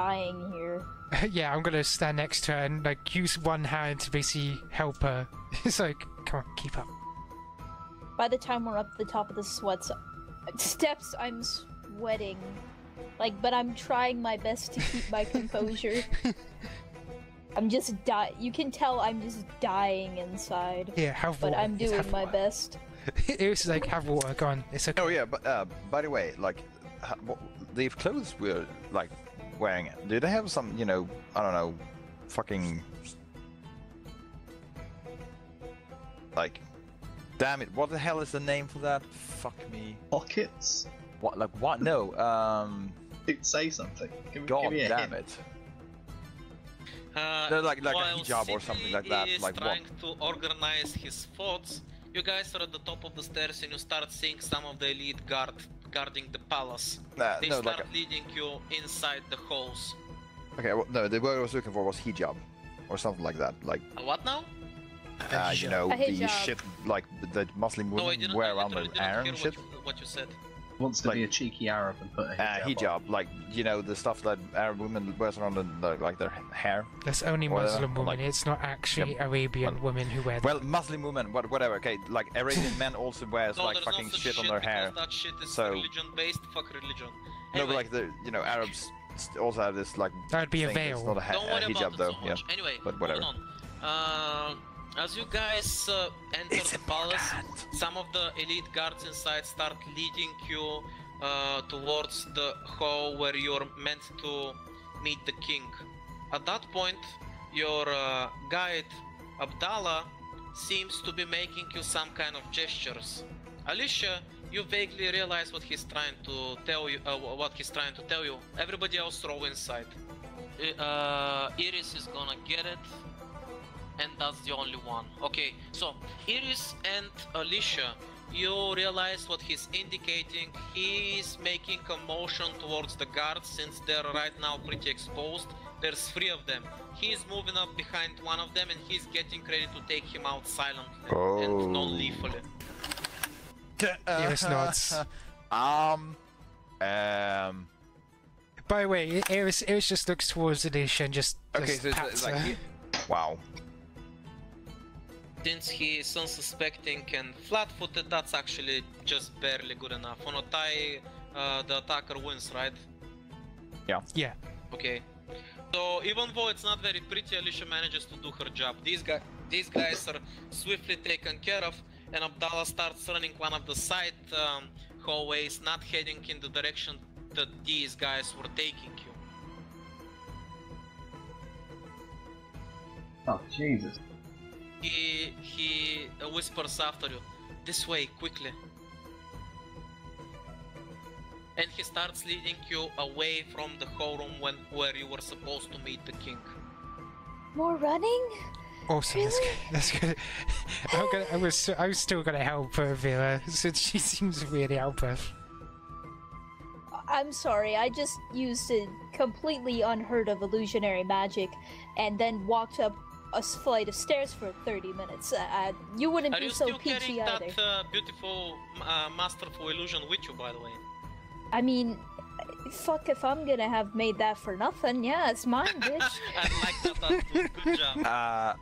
dying here. Yeah, I'm gonna stand next to her and like use one hand to basically help her. It's like, come on, keep up. By the time we're up the top of the steps, I'm sweating. Like, but I'm trying my best to keep my composure. I'm just you can tell I'm just dying inside. Yeah, have water. But I'm doing my best. It's like, have water, go on, it's okay. Oh yeah, but by the way, like, the clothes we're like wearing, do they have some, you know, I don't know, fucking, like, damn it, what the hell is the name for that? Fuck me. Pockets? What, like, what? No, Say something. God give me a damn hint. it. No, like a hijab or something like that. Is like trying what? to organize his thoughts. You guys are at the top of the stairs and you start seeing some of the elite guarding the palace. They No, start like leading you inside the halls. okay, well, no, the word I was looking for was hijab, or something like that. Like, What now? you know, A the hijab. shit like the Muslim No, I women didn't. wear I around their literally hair didn't and hear shit. what you said. Wants to be a cheeky Arab and put a hijab on. Hijab, like, you know, the stuff that Arab women wears around like their hair. That's only Or, Muslim women, like- it's not actually Yeah, Arabian women who wear them. Well, Muslim women, whatever. Okay, like Arabian men also wears No, like there's fucking no such shit on their hair. That shit is So- religion-based. Fuck religion. No, Anyway, but like the Arabs also have this like. That'd be a thing that's veil. not a don't worry hijab about it though. so much. Anyway, but whatever. moving on. As you guys enter It's the palace, important. some of the elite guards inside start leading you towards the hall where you're meant to meet the king. At that point, your guide, Abdallah, seems to be making you some kind of gestures. Alyssia, you vaguely realize what he's trying to tell you. Everybody else throw inside. Iris is gonna get it, and that's the only one. Okay, so Iris and Alyssia, you realize what he's indicating. He's making a motion towards the guards since they're right now pretty exposed. There's 3 of them. He's moving up behind one of them and he's getting ready to take him out silently and non-lethally. Iris nods. By the way, Iris just looks towards Alyssia and just Okay, so pats it's like, her. wow. Since he is unsuspecting and flat-footed, that's actually just barely good enough. On a tie, the attacker wins, right? Yeah. Okay. So even though it's not very pretty, Alyssia manages to do her job. These guys are swiftly taken care of, and Abdallah starts running one of the side hallways, not heading in the direction that these guys were taking you. Oh, Jesus. He whispers after you, "This way, quickly." And he starts leading you away from the hall room where you were supposed to meet the king. More running? Awesome, Really? that's good. I'm still gonna help her, Vira, since she seems to really help her. I'm sorry, I just used a completely unheard of illusionary magic and then walked up a flight of stairs for 30 minutes. You wouldn't Are be you so still carrying peachy either. that beautiful masterful illusion with you, by the way? I mean, fuck if I'm gonna have made that for nothing. Yeah, it's mine, bitch. I like that. Good job.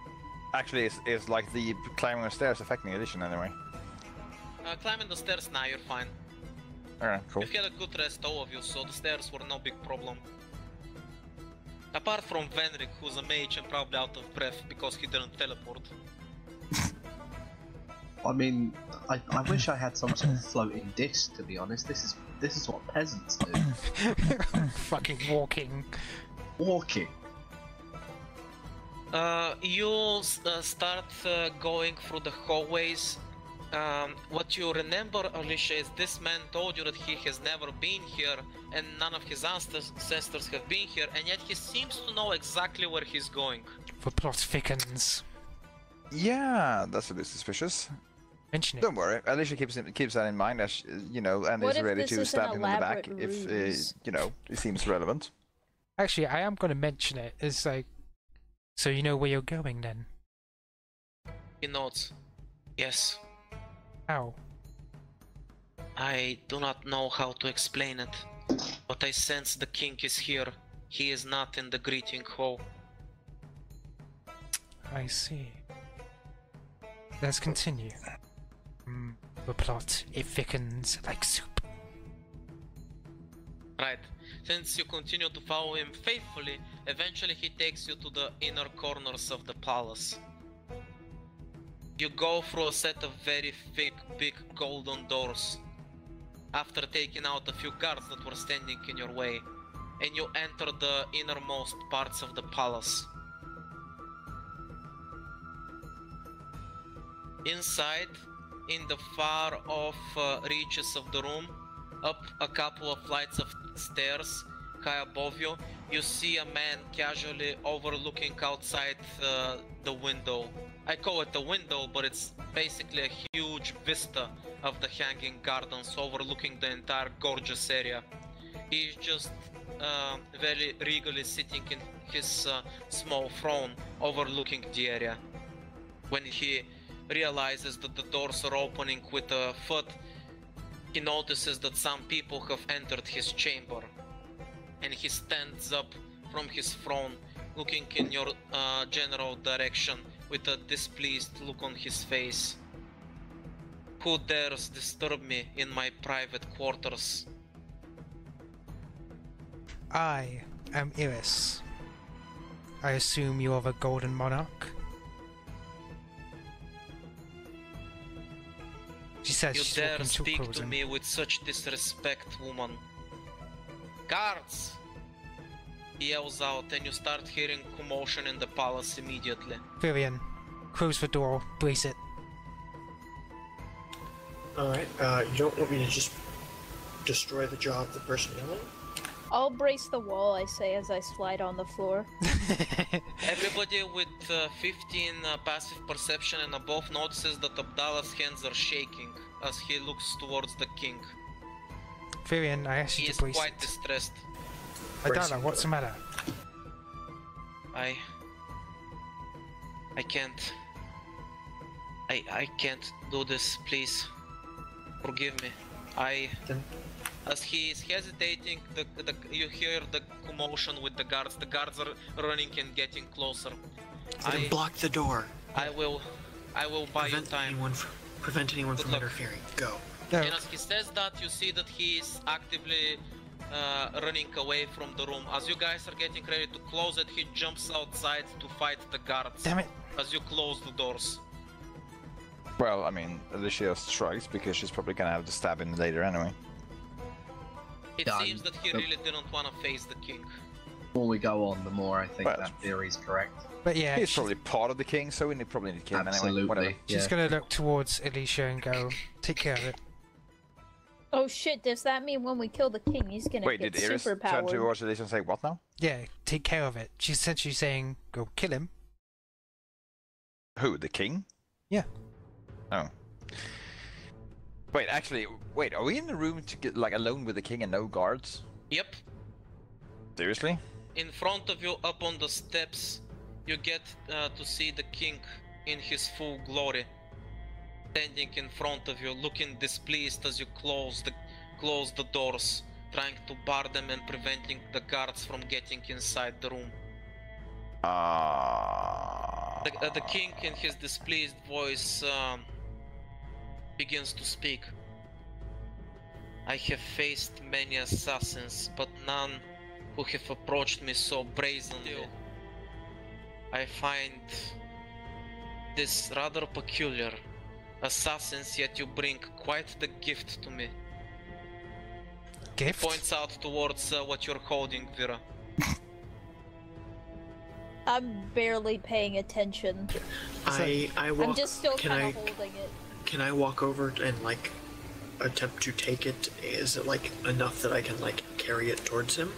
Actually, it's like the climbing the stairs affecting addition anyway. Climbing the stairs now, you're fine. Alright, cool. You've had a good rest, all of you, so the stairs were no big problem. Apart from Vendrik, who's a mage and probably out of breath because he didn't teleport. I mean, I wish I had some sort of floating disc, to be honest. This is what peasants do. Fucking walking. Walking. You start going through the hallways. What you remember, Alyssia, is this man told you that he has never been here and none of his ancestors have been here, and yet he seems to know exactly where he's going. The plot thickens. Yeah, that's a bit suspicious. Mention it. Don't worry, Alyssia keeps that in mind, as you know, and What is if ready this to is stab an him in the back elaborate if ruse? you know, it seems relevant. Actually, I am gonna mention it. It's like, so you know where you're going then? He nods. Yes. How? I do not know how to explain it, but I sense the king is here. He is not in the greeting hall. I see. Let's continue. The plot, it thickens like soup. Right. Since you continue to follow him faithfully, eventually he takes you to the inner corners of the palace. You go through a set of very thick, big golden doors, after taking out a few guards that were standing in your way, and you enter the innermost parts of the palace. Inside, in the far off reaches of the room, up a couple of flights of stairs, high above you, you see a man casually overlooking outside the window. I call it a window, but it's basically a huge vista of the hanging gardens overlooking the entire gorgeous area. He's just very regally sitting in his small throne overlooking the area. When he realizes that the doors are opening with a foot, he notices that some people have entered his chamber, and he stands up from his throne, looking in your general direction with a displeased look on his face. Who dares disturb me in my private quarters? I am Iris. I assume you are the Golden Monarch? She says You she's dare walking too speak close to and- me with such disrespect, woman. Guards! He yells out, and you start hearing commotion in the palace immediately. Virian, close the door, brace it. Alright, you don't want me to just destroy the jaw of the person yelling? I'll brace the wall, I say as I slide on the floor. Everybody with 15 passive perception and above notices that Abdallah's hands are shaking as he looks towards the king. Virian, I asked He you is to brace quite it. distressed. Adala, what's the matter? I can't. I can't do this, please. Forgive me. As he is hesitating, you hear the commotion with the guards. The guards are running and getting closer. Then block the door. I will buy you time. Prevent anyone Good from luck. interfering. Go. No, And as he says that, you see that he is actively running away from the room. As you guys are getting ready to close it, he jumps outside to fight the guards. damn it. As you close the doors. Well, I mean, Alyssia shrugs because she's probably gonna have to stab him later anyway. It Yeah, seems that he really didn't want to face the king. The more we go on, the more I think Well, that theory is correct. But yeah, He's she's, probably part of the king, so we probably need to kill him anyway. Absolutely. Whatever. she's Yeah. gonna look towards Alyssia and go, take care of it. Oh shit, does that mean when we kill the king, he's gonna Wait, get did Iris turn superpowered? towards Alyssia and say what now? Yeah, take care of it. She's essentially saying, go kill him. Who? The king? Yeah. Oh. Wait, actually, wait. Are we in the room to get like alone with the king and no guards? Yep. Seriously? In front of you, up on the steps, you get to see the king in his full glory. Standing in front of you, looking displeased as you close the doors, trying to bar them and preventing the guards from getting inside the room. The king, in his displeased voice, begins to speak. I have faced many assassins, but none who have approached me so brazenly. I find this rather peculiar. Assassins, yet you bring quite the gift to me. Gift? Points out towards what you're holding, Vira. I'm barely paying attention. I walk. I'm just still can kind I of holding it. can I walk over and like attempt to take it? Is it like enough that I can like carry it towards him?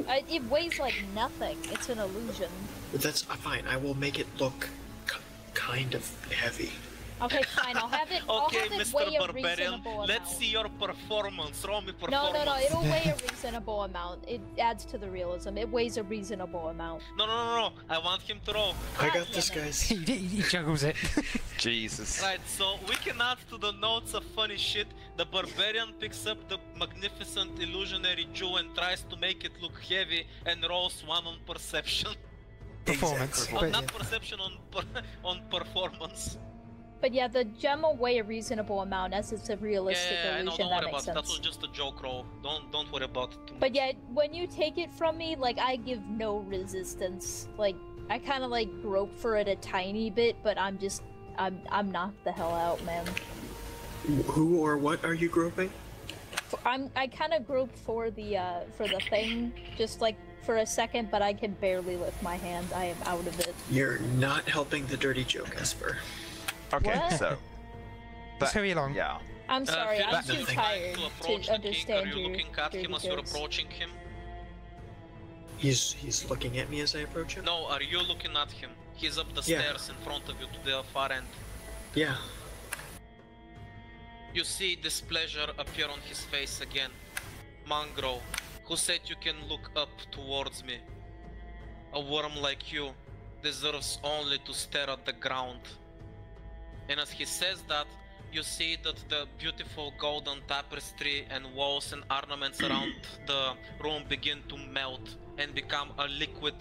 It weighs like nothing. It's an illusion. But that's fine. I will make it look kind of heavy. Okay, fine. I'll have it. I'll Okay, have it Mr. weigh a Barbarian, reasonable let's amount. see your performance. Roll me No, performance. no, no. It'll weigh a reasonable amount. It adds to the realism. It weighs a reasonable amount. No. I want him to roll. I God got this, damn it. guys. He juggles it. Jesus. Right, so we can add to the notes of funny shit The barbarian picks up the magnificent illusionary jewel and tries to make it look heavy and rolls 1 on perception. Performance. Exactly. On But, not perception, on performance. But yeah, the gem will weigh a reasonable amount as it's a realistic Yeah, I know, illusion. don't That worry makes about it. That sense. was just a joke roll. Don't worry about it too much. But yeah, when you take it from me, like I give no resistance. Like I kind of like grope for it a tiny bit, but I'm knocked the hell out, man. Who or what are you groping? I kind of grope for the thing, just like for a second, but I can barely lift my hand. I am out of it. You're not helping the dirty joke, Esper. Okay, What? so. just hurry along. Yeah. I'm sorry, Feel I'm the too thing tired to approach to the king. Are understand you your looking at him dirty as you're jokes. approaching him? He's looking at me as I approach him? No, are you looking at him? He's up the Yeah. stairs in front of you to the far end. Yeah. You see displeasure appear on his face again. Mangro, who said you can look up towards me? A worm like you deserves only to stare at the ground. And as he says that, you see that the beautiful golden tapestry and walls and ornaments around the room begin to melt and become a liquid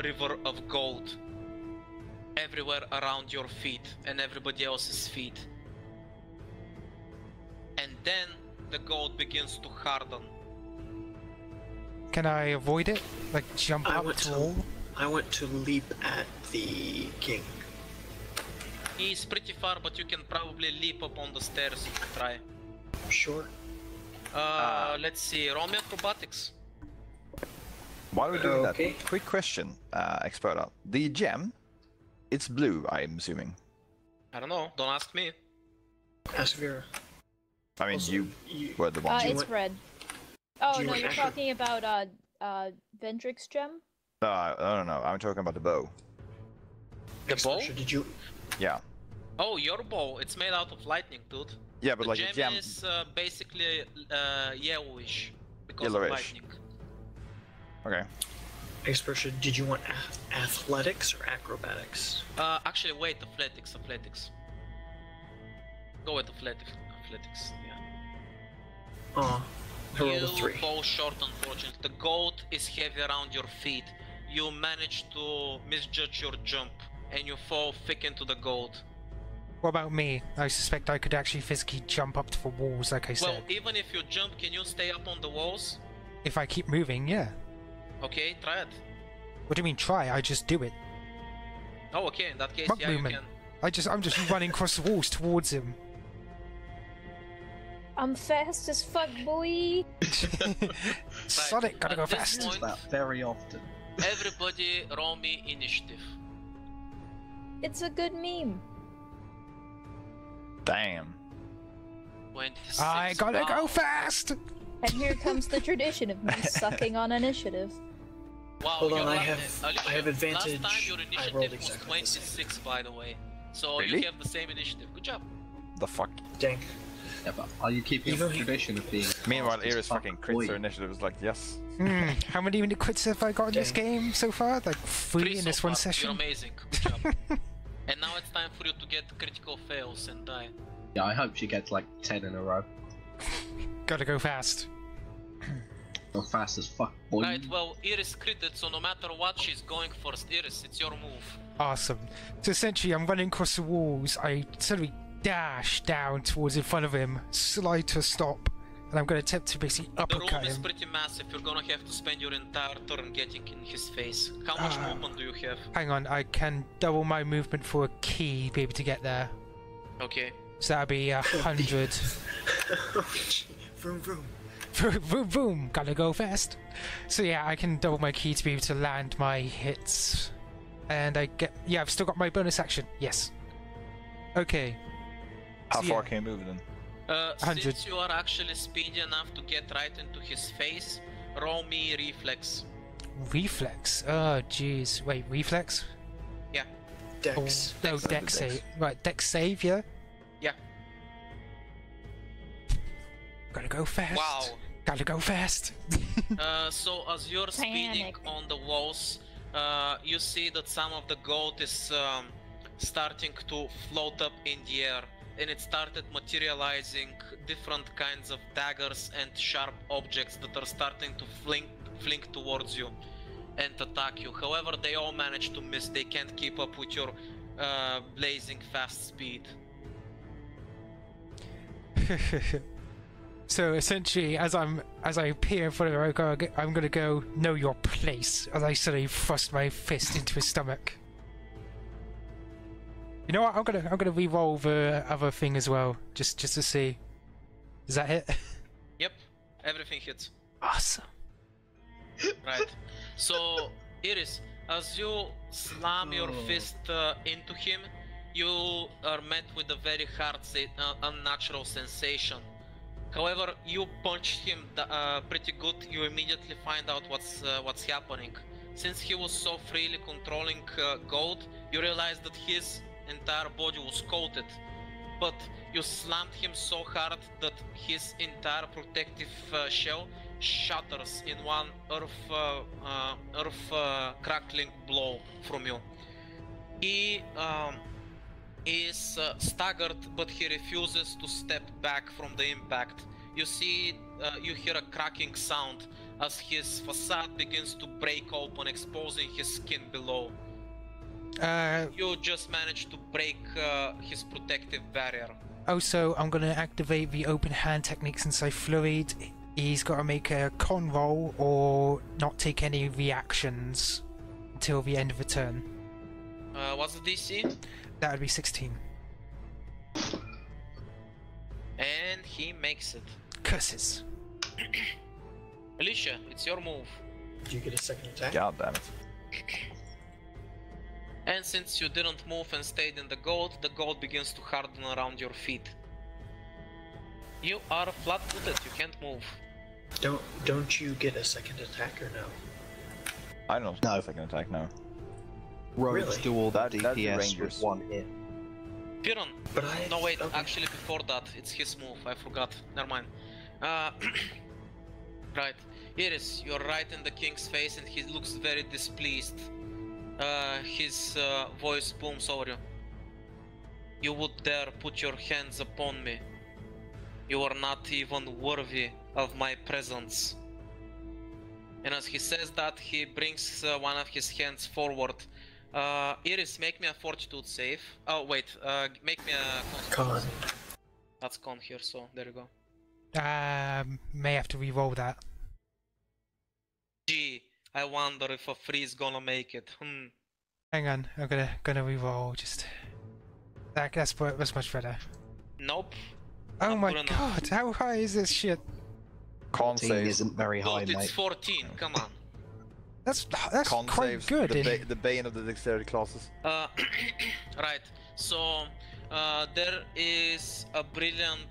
river of gold everywhere around your feet and everybody else's feet. And then the gold begins to harden. Can I avoid it? Like jump I up want to to- wall? I want to leap at the king. He's pretty far, but you can probably leap up on the stairs if you try. Sure. Let's see, roll me acrobatics. While we're doing Okay. that, quick question, Experta. The gem, it's blue, I'm assuming. I don't know, don't ask me. Ask Vira. I mean, Also, you you- were the one. you It's want- red. Oh do you no, want you're acro- talking about Vendrik's gem? I don't know. I'm talking about the bow. The bow? Exposure, did you? Yeah. Oh, your bow, it's made out of lightning, dude. Yeah, but The like gem the gem. is basically yellowish because Yellowish. of lightning. Okay. Exposure, did you want athletics or acrobatics? Actually, wait, athletics. Go with athletics, yeah. Oh, I rolled a You 3. fall short, unfortunately. The gold is heavy around your feet. You manage to misjudge your jump, and you fall thick into the gold. What about me? I suspect I could actually physically jump up to the walls, like I Well, said. even if you jump, can you stay up on the walls? If I keep moving, yeah. Okay, try it. What do you mean try? I just do it. Oh, okay, in that case, Monk yeah, movement. you can. I'm just running across the walls towards him. I'm fast as fuck, boy. Sonic, gotta at go this fast. point- That very often. Everybody roll me initiative. It's a good meme. Damn. 26. I gotta go Wow. fast! And here comes the tradition of me sucking on initiative. Wow, Hold on, you're I right. have- Alicia, I have advantage. Last time your I initiative rolled was exactly the same. 26, by the way. So Really? you have the same initiative. Good job. The fuck. Dang. Yeah, but are you keeping Even the he- tradition of being? Meanwhile, fast as Iris fuck fucking boy? crits her initiative is like, yes. How many minute quits have I got in this Dang. game so far? Like 3 in so this one far. session? You're amazing. Good job. And now it's time for you to get critical fails and die. Yeah, I hope she gets like 10 in a row. Gotta go fast. Go fast as fuck, boy. Right, well, Iris critted, so no matter what, she's going first. Iris, it's your move. Awesome. So essentially, I'm running across the walls. I suddenly dash down towards in front of him, slide to a stop, and I'm going to attempt to basically The room uppercut is him. pretty massive. You're gonna have to spend your entire turn getting in his face. How much Ah. movement do you have? Hang on, I can double my movement for a key to be able to get there. Okay. So that'll be 100. Vroom vroom. Vroom, vroom, vroom. Gotta go fast. So yeah, I can double my key to be able to land my hits. And I get... Yeah, I've still got my bonus action. Yes. Okay. How So, far yeah. can you move then? 100. Since you are actually speedy enough to get right into his face, roll me reflex. Reflex? Oh, jeez. Wait, reflex? Dex. Oh, no, Dex. dex save. Right, dex save, yeah? Yeah. Gotta go fast. Wow. Gotta go fast. So as you're speeding Panic. on the walls, you see that some of the gold is starting to float up in the air, and it started materializing different kinds of daggers and sharp objects that are starting to fling towards you and attack you. However, they all manage to miss. They can't keep up with your blazing fast speed. So essentially, as I appear in front of her, I'm gonna go know your place as I suddenly thrust my fist into his stomach. You know what? I'm gonna re-roll the other thing as well, just to see. Is that it? Yep, everything hits. Awesome. Right. So, Iris, as you slam your fist into him, you are met with a very hard, unnatural sensation. However, you punched him pretty good. You immediately find out what's happening. Since he was so freely controlling gold, you realize that his entire body was coated. But you slammed him so hard that his entire protective shell shatters in one earth crackling blow from you. He is staggered, but he refuses to step back from the impact. You see, you hear a cracking sound as his facade begins to break open, exposing his skin below. You just managed to break his protective barrier. Also, I'm gonna activate the open hand technique since I flurried. He's got to make a con roll or not take any reactions until the end of the turn. What's the DC? That would be 16. And he makes it. Curses. Alyssia, it's your move. Do you get a second attack? God damn it. And since you didn't move and stayed in the gold begins to harden around your feet. You are flat-footed, you can't move. Don't you get a second attack or no? I don't know. Second attack, no. Rogues Really? do all the That's the DPS Rangers. with one hit. Piron. But I... No wait, okay. actually before that, it's his move, I forgot. Never mind. Right. Iris, you're right in the king's face and he looks very displeased. His voice booms over you. You would dare put your hands upon me. You are not even worthy of my presence. And as he says that, he brings one of his hands forward. Iris, make me a fortitude save. Oh wait, make me a Con. That's con here, so there you go. May have to re-roll that. Gee, I wonder if a free's gonna make it. Hang on, I'm gonna re-roll. Just that's much better. Nope. Oh Not my good god, how high is this shit? Con 14 save. isn't very high, Dude, it's mate. 14, come on. That's Con quite saves. good. The bane of the dexterity classes. Right, so there is a brilliant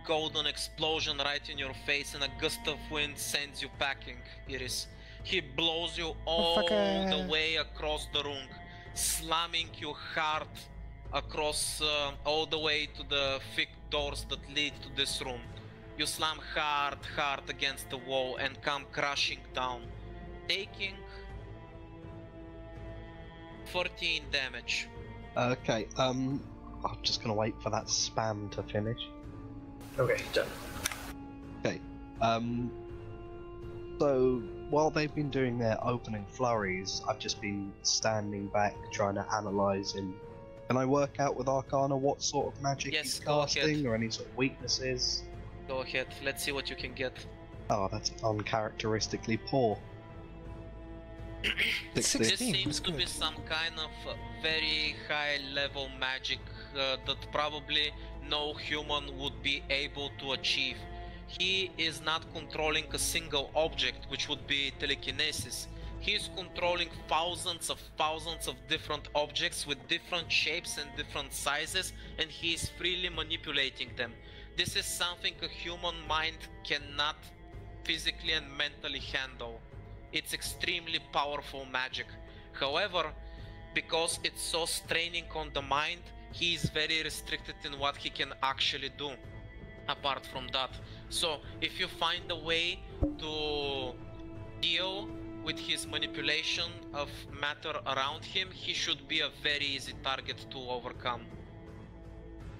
golden explosion right in your face and a gust of wind sends you packing, Iris. He blows you all the way across the room, slamming you hard across all the way to the thick doors that lead to this room. You slam hard against the wall and come crashing down, taking 14 damage. Okay, I'm just gonna wait for that spam to finish. Okay, done. Okay, so while they've been doing their opening flurries, I've just been standing back trying to analyse and can I work out with Arcana what sort of magic Yes, he's go casting ahead. or any sort of weaknesses? Go ahead, let's see what you can get. Oh, that's uncharacteristically poor. It's 16. This 16, seems that's to be good. some kind of very high level magic that probably no human would be able to achieve. He is not controlling a single object, which would be telekinesis. He is controlling thousands of different objects with different shapes and different sizes, and he is freely manipulating them. This is something a human mind cannot physically and mentally handle. It's extremely powerful magic. However, because it's so straining on the mind, he is very restricted in what he can actually do apart from that. So if you find a way to deal with his manipulation of matter around him, he should be a very easy target to overcome.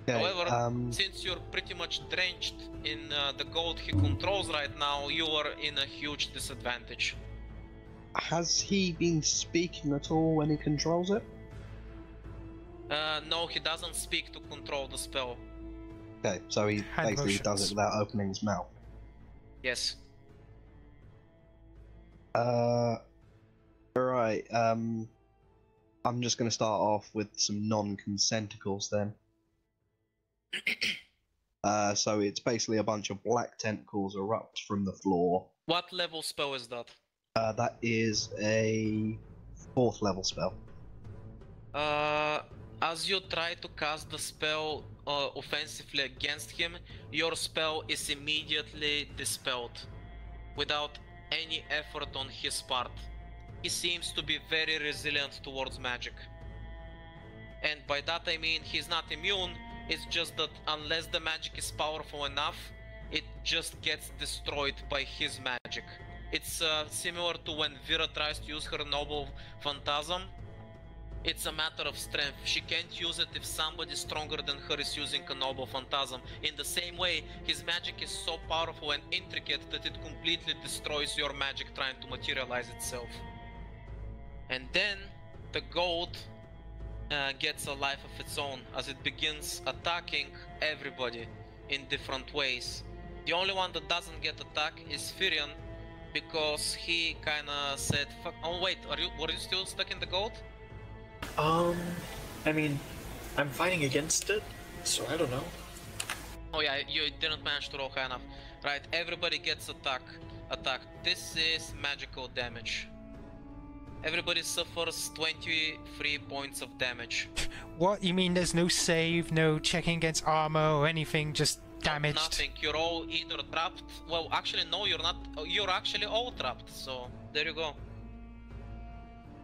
Okay, However, since you're pretty much drenched in the gold he controls right now, you are in a huge disadvantage. has he been speaking at all when he controls it? No, he doesn't speak to control the spell. Okay, so he Hand basically does motions. it without opening his mouth. Yes. Alright, I'm just gonna start off with some non-consenticles then. So it's basically a bunch of black tentacles erupt from the floor. What level spell is that? That is a 4th level spell. As you try to cast the spell offensively against him, your spell is immediately dispelled without any effort on his part. He seems to be very resilient towards magic. And by that I mean he's not immune, it's just that unless the magic is powerful enough, it just gets destroyed by his magic. It's similar to when Vira tries to use her Noble Phantasm. It's a matter of strength. She can't use it if somebody stronger than her is using a Noble Phantasm. In the same way, his magic is so powerful and intricate that it completely destroys your magic trying to materialize itself. And then the gold gets a life of its own as it begins attacking everybody in different ways. The only one that doesn't get attacked is Theron, because he kinda said, fuck. Oh wait, were you still stuck in the gold? I mean, I'm fighting against it, so I don't know. Oh yeah, you didn't manage to roll high enough. Right, everybody gets attacked. This is magical damage. Everybody suffers 23 points of damage. What? You mean there's no save, no checking against armor or anything, just damaged? Nothing, you're all either trapped. Well, actually no, you're not. You're actually all trapped, so there you go.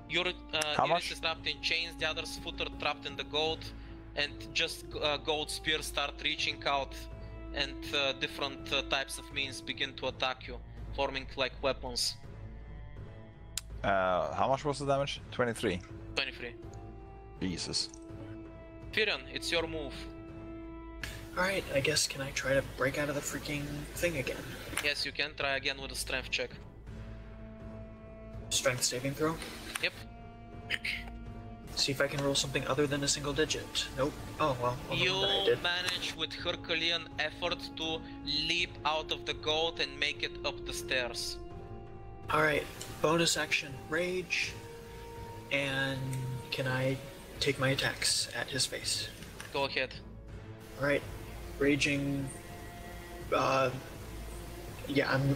Your Iris is trapped in chains, the other's foot are trapped in the gold, and just gold spears start reaching out, and different types of means begin to attack you, forming like weapons. How much was the damage? 23. 23. Jesus. Theron, it's your move. Alright, I guess can I try to break out of the freaking thing again? Yes, you can try again with a strength check. Strength saving throw? Yep. See if I can roll something other than a single digit. Nope. Oh well. You I did. manage with Herculean effort to leap out of the gold and make it up the stairs. Alright, bonus action rage, and can I take my attacks at his face? Go ahead. Alright, raging, yeah,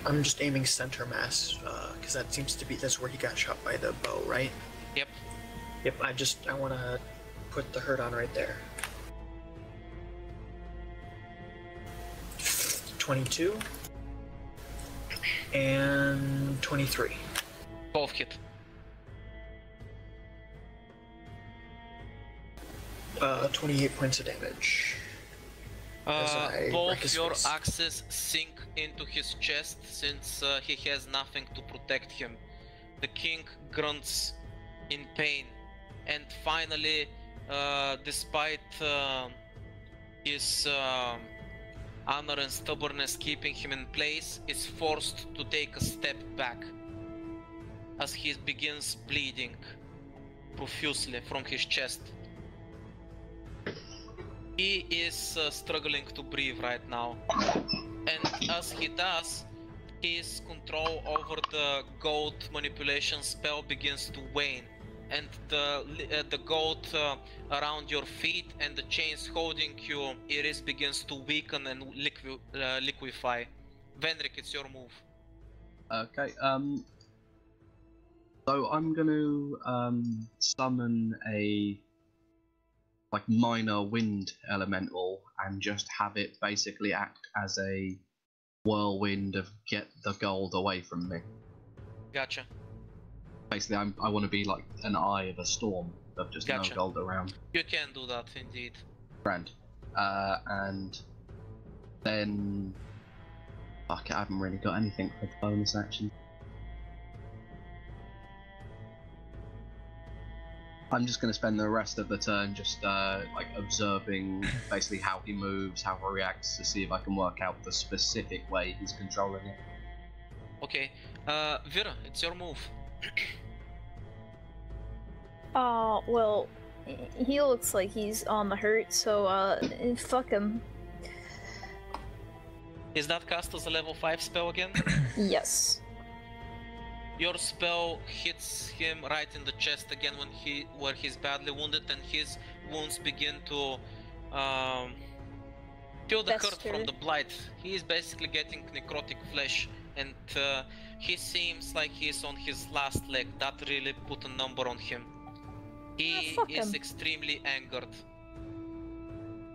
I'm just aiming center mass, because that seems to be, that's where he got shot by the bow, right? Yep. Yep, I want to put the hurt on right there. 22 and 23. Both hit. 28 points of damage. As I wreck Both his your face. axes sink into his chest since he has nothing to protect him. The king grunts in pain, and finally, despite his honor and stubbornness keeping him in place, is forced to take a step back as he begins bleeding profusely from his chest. He is struggling to breathe right now, and as he does, his control over the gold manipulation spell begins to wane, and the gold around your feet and the chains holding you, Iris, begins to weaken and liquefy. Vendrik, it's your move. Okay, so I'm gonna summon a minor wind elemental and just have it basically act as a whirlwind of get the gold away from me. Gotcha. Basically, I want to be like an eye of a storm of just Gotcha. no gold around. You can do that, indeed. Grand. And then fuck it, I haven't really got anything for bonus action. I'm just going to spend the rest of the turn just like observing basically how he moves, how he reacts, to see if I can work out the specific way he's controlling it. Okay, Vira, it's your move. Well, he looks like he's on the hurt, so fuck him. Is that cast as a level 5 spell again? Yes. Your spell hits him right in the chest again where he's badly wounded, and his wounds begin to feel the hurt from the blight. He is basically getting necrotic flesh, and he seems like he's on his last leg. That really put a number on him. He is extremely angered.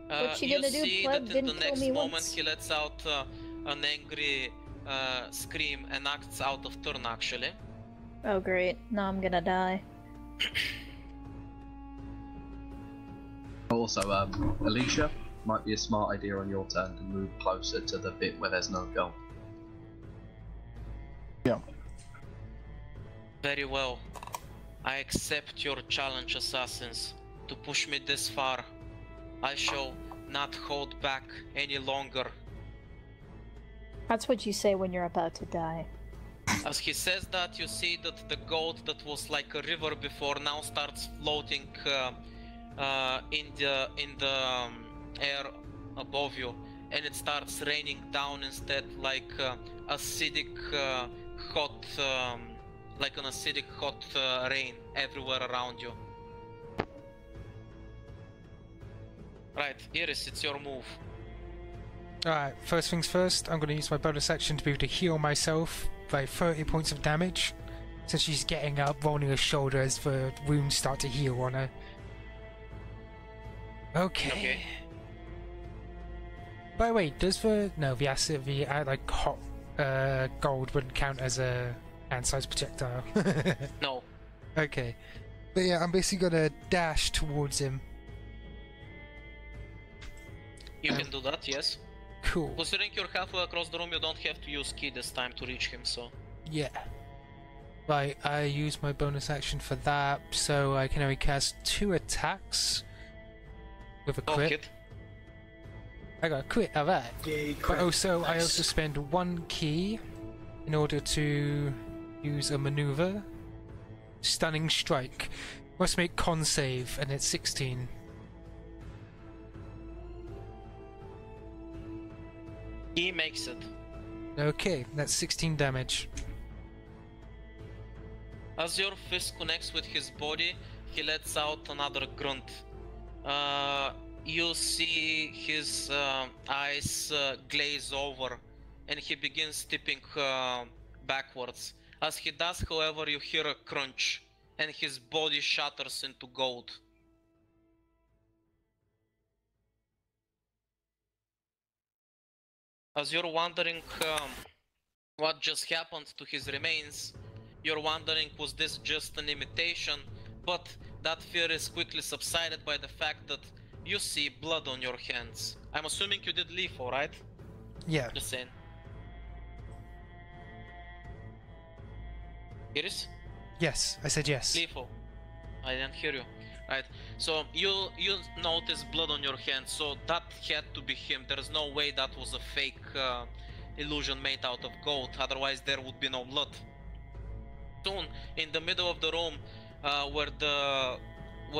What you gonna do, see pleb? that in the Didn't kill next me moment once. he lets out an angry scream and acts out of turn actually. Oh great, now I'm gonna die. Also, Alyssia, might be a smart idea on your turn to move closer to the bit where there's no gold. Yeah. Very well. I accept your challenge, assassins. To push me this far, I shall not hold back any longer. That's what you say when you're about to die. As he says that, you see that the gold that was like a river before now starts floating in the air above you, and it starts raining down instead, like acidic hot, like an acidic hot rain everywhere around you. Right, Iris, it's your move. Alright, first things first, I'm going to use my bonus action to be able to heal myself by 30 points of damage. So she's getting up, rolling her shoulder as the wounds start to heal on her. Okay. By the way, does the acid, like hot gold wouldn't count as a hand-sized projectile? No. Okay. But yeah, I'm basically gonna dash towards him. You can do that, yes. Cool. Considering you're halfway across the room, you don't have to use key this time to reach him, so... Yeah. Right, I use my bonus action for that, so I can only cast 2 attacks with a crit. Kid. I got a crit, alright. Yay, But crit. also, I Nice. also spend 1 key in order to use a maneuver. Stunning Strike. Must make con save, and it's 16. He makes it. Okay, that's 16 damage. As your fist connects with his body, he lets out another grunt. You see his eyes glaze over, and he begins tipping backwards. As he does, however, you hear a crunch, and his body shatters into gold. As you're wondering what just happened to his remains, you're wondering, was this just an imitation? But that fear is quickly subsided by the fact that you see blood on your hands. I'm assuming you did LIFO, right? Yeah. Just saying. Iris? Yes, I said yes. LIFO. I didn't hear you. Right, so you notice blood on your hands, so that had to be him. There's no way that was a fake illusion made out of gold, otherwise there would be no blood. Soon, in the middle of the room, where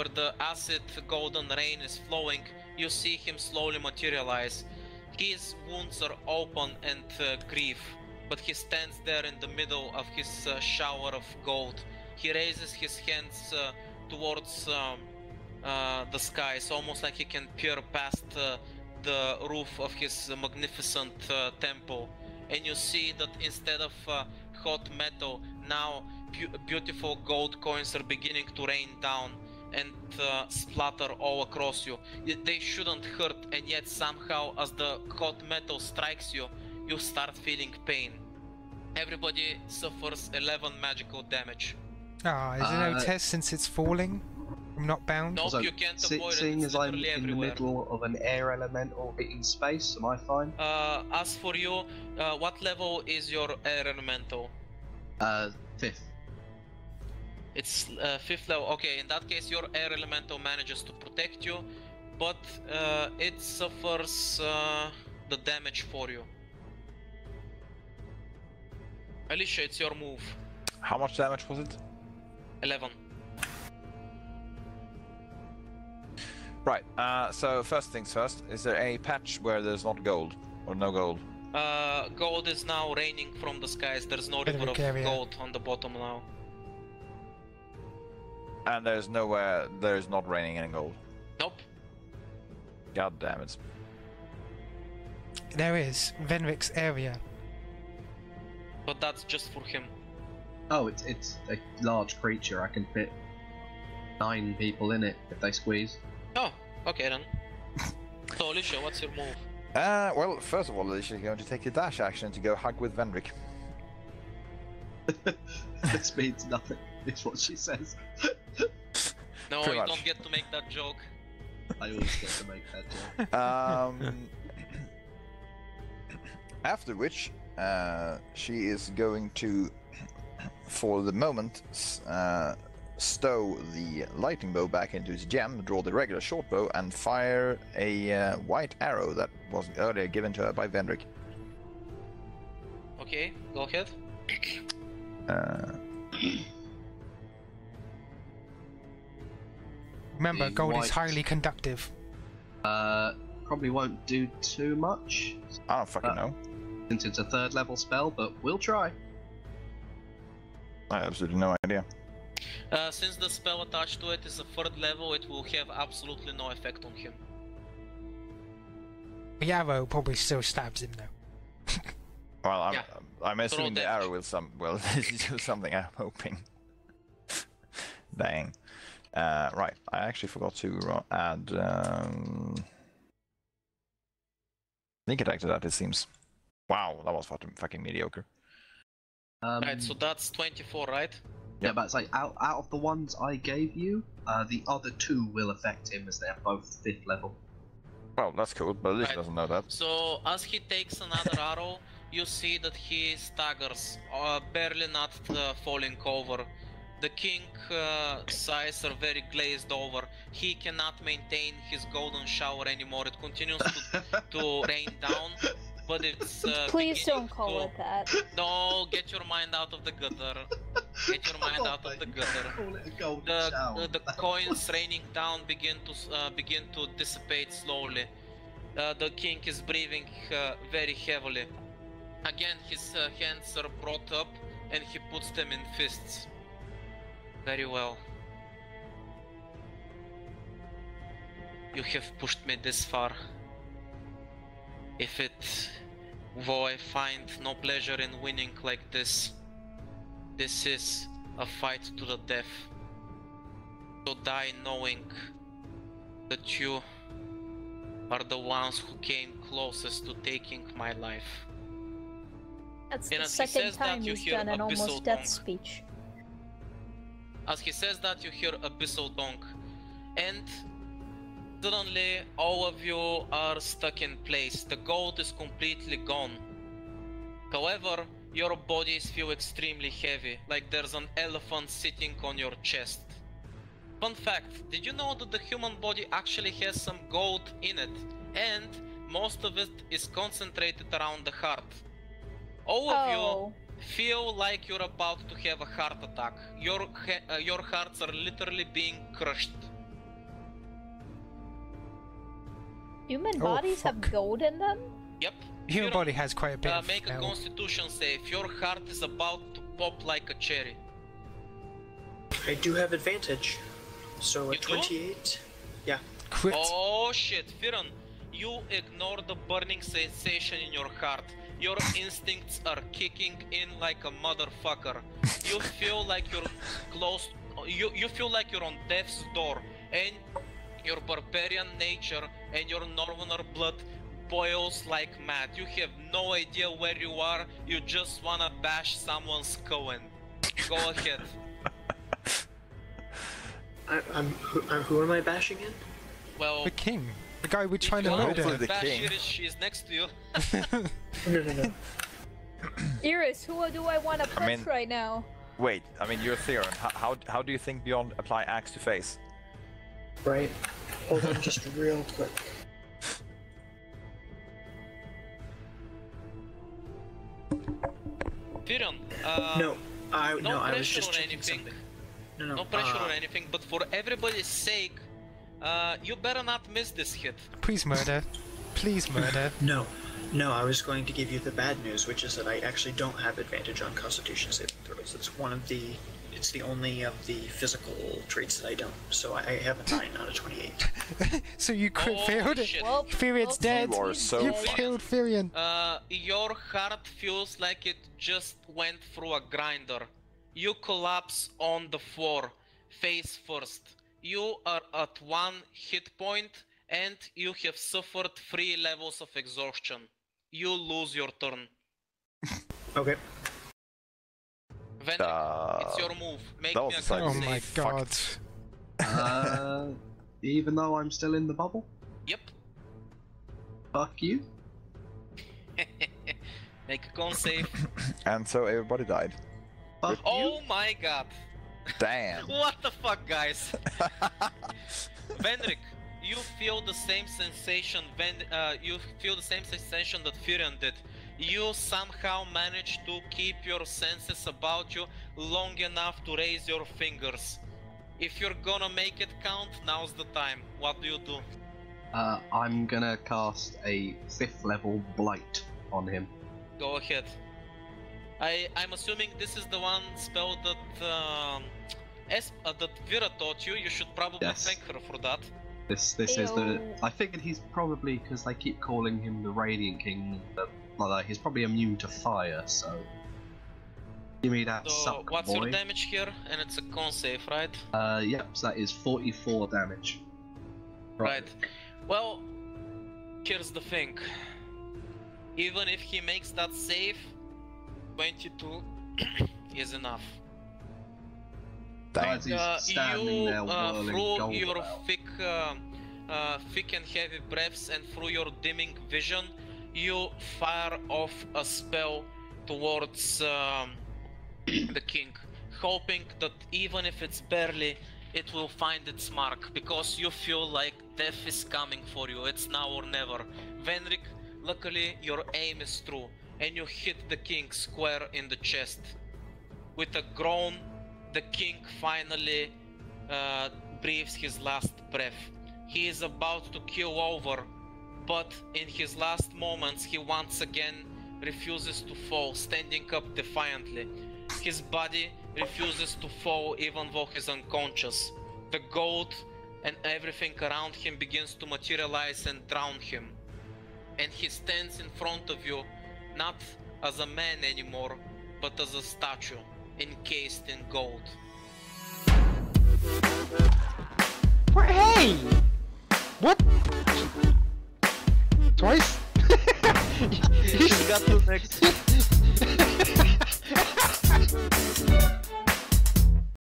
the acid golden rain is flowing, you see him slowly materialize. His wounds are open and grief, but he stands there in the middle of his shower of gold. He raises his hands towards the sky. It's almost like he can peer past the roof of his magnificent temple, and you see that instead of hot metal, now beautiful gold coins are beginning to rain down and splatter all across you. They shouldn't hurt, and yet somehow as the hot metal strikes you, you start feeling pain. Everybody suffers 11 magical damage. Ah, is there no test since it's falling? I'm not bound? Nope, Also, you can't avoid it. seeing It's as I'm literally in everywhere. the middle of an air elemental hitting space, am I fine? As for you, what level is your air elemental? 5th. It's 5th level. Okay, in that case, your air elemental manages to protect you, but it suffers the damage for you. Alyssia, it's your move. How much damage was it? 11. Right. So first things first. Is there a patch where there's not gold or no gold? Gold is now raining from the skies. There's no river of gold on the bottom now. And there's nowhere there is not raining any gold. Nope. God damn it. There is Vendrik's area. But that's just for him. Oh, it's a large creature. I can fit 9 people in it if they squeeze. Oh, okay then. So Alyssia, what's your move? Well, first of all, Alyssia is going to take the dash action to go hug with Vendrik. This means nothing. It's what she says. No, Pretty you much. don't get to make that joke. I always get to make that joke. After which, she is going to, for the moment, stow the lightning bow back into its gem, draw the regular short bow, and fire a white arrow that was earlier given to her by Vendrik. Okay, go ahead. Remember, The gold is white- highly conductive. Probably won't do too much I don't fucking know. since it's a 3rd level spell, but we'll try. I have absolutely no idea. Since the spell attached to it is a 3rd level, it will have absolutely no effect on him. The arrow probably still stabs him though. Well, Yeah. I'm assuming the damage. arrow will do something. I'm hoping. Dang. Right, I actually forgot to add sneak attack to that. It seems. Wow, that was fucking mediocre. Right, so that's 24, right? Yeah, but it's like out of the ones I gave you, the other 2 will affect him as they're both 5th level. Well, that's cool, but Alyssia Right. doesn't know that. So as he takes another arrow, you see that he staggers, barely not falling over. The king's eyes are very glazed over. He cannot maintain his golden shower anymore. It continues to rain down, but it's Please beginning don't call to... it that. No, get your mind out of the gutter. Get your mind out of the gutter. Call it a golden shower. The coins raining down begin to dissipate slowly. The king is breathing very heavily. Again, his hands are brought up and he puts them in fists. Very well. You have pushed me this far. Though I find no pleasure in winning like this, this is a fight to the death. So die knowing that you are the ones who came closest to taking my life. That's And the as he second says that, time you he's hear done an abyssal almost death tongue. speech. As he says that, you hear abyssal donk, and suddenly all of you are stuck in place. The gold is completely gone. However, your bodies feel extremely heavy, like there's an elephant sitting on your chest. Fun fact, did you know that the human body actually has some gold in it, and most of it is concentrated around the heart? All of you feel like you're about to have a heart attack. Your hearts are literally being crushed. Human Oh, bodies have fuck. gold in them? Yep. Human Theron, body has quite a bit of make a hell. constitution save. Your heart is about to pop like a cherry. I do have advantage. So a You do? 28. Yeah. Crit. Oh shit, Theron, you ignore the burning sensation in your heart. Your instincts are kicking in like a motherfucker. You feel like you're close. You feel like you're on death's door, and your barbarian nature and your northerner blood boils like mad. You have no idea where you are. You just wanna bash someone's skull in. Go ahead. Who am I bashing in? Well, The king. The guy we're if trying to you want Hopefully murder. the bash king. Iris, she's next to you. No. Iris, who do I want to punch mean- right now? Wait, I mean, you're Theron. How do you think beyond apply axe to face? Right. Hold on just real quick. Theron, No, I no was pressure just or checking anything. something. No, No pressure or anything, but for everybody's sake, you better not miss this hit. Please murder. Please murder. No, I was going to give you the bad news, which is that I actually don't have advantage on Constitution saving throws. It's the only of the physical traits that I don't. So I have a 9 out of 28. So you Oh, failed it. shit. Well, Tyrion's dead. You are so You fucked. killed Tyrion. Your heart feels like it just went through a grinder. You collapse on the floor, face first. You are at 1 hit point, and you have suffered 3 levels of exhaustion. You lose your turn. Okay. Vendrik, it's your move. Make that me was a a side Oh con my save. god. Even though I'm still in the bubble? Yep. Fuck you. Make a con save. And so everybody died. Fuck Oh my god. Damn. What the fuck, guys? Vendrik, you feel the same sensation. You feel the same sensation that Theron did. You somehow managed to keep your senses about you long enough to raise your fingers. If you're gonna make it count, now's the time. What do you do? I'm gonna cast a 5th level blight on him. Go ahead. I'm assuming this is the one spell that that Vira taught you. You should probably Yes. thank her for that. This is the. Ew. I figured he's probably, because they keep calling him the Radiant King, he's probably immune to fire. So give me that So suck, what's boy. your damage here? And it's a con save, right? Yep. So that is 44 damage. Right. Well, here's the thing. Even if he makes that save, 22 is enough. Damn. As he's standing there whirling through gold your about. thick and heavy breaths and through your dimming vision, you fire off a spell towards the king, hoping that even if it's barely, it will find its mark, because you feel like death is coming for you. It's now or never. Vendrik, luckily your aim is true, and you hit the king square in the chest. With a groan, the king finally breathes his last breath. He is about to keel over, but in his last moments he once again refuses to fall, standing up defiantly. His body refuses to fall even though he's unconscious. The gold and everything around him begins to materialize and drown him. And he stands in front of you, not as a man anymore, but as a statue, encased in gold. Hey! What? Twice? He's got the next